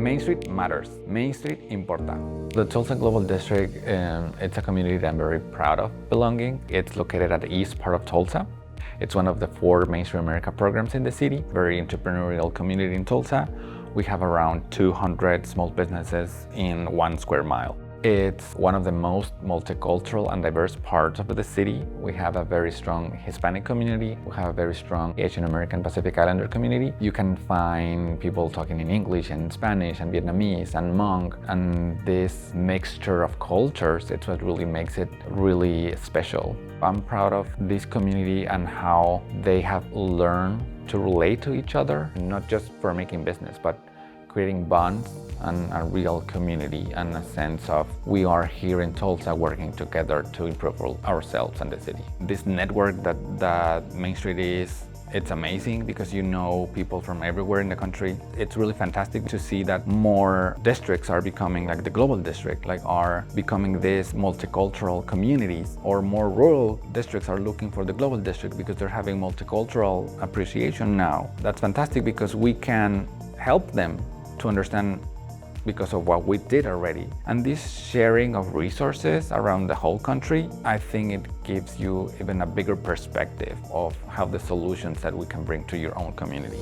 Main Street matters. Main Street importa. The Tulsa Global District, it's a community that I'm very proud of belonging. It's located at the east part of Tulsa. It's one of the 4 Mainstream America programs in the city, very entrepreneurial community in Tulsa. We have around 200 small businesses in 1 square mile. It's one of the most multicultural and diverse parts of the city. We have a very strong Hispanic community. We have a very strong Asian American Pacific Islander community. You can find people talking in English and Spanish and Vietnamese and Hmong, and this mixture of cultures, it's what really makes it really special. I'm proud of this community and how they have learned to relate to each other, not just for making business, but creating bonds and a real community and a sense of we are here in Tulsa working together to improve ourselves and the city. This network that Main Street is, it's amazing because you know people from everywhere in the country. It's really fantastic to see that more districts are becoming like the global district, like are becoming these multicultural communities, or more rural districts are looking for the global district because they're having multicultural appreciation now. That's fantastic because we can help them to understand because of what we did already. And this sharing of resources around the whole country, I think it gives you even a bigger perspective of how the solutions that we can bring to your own community.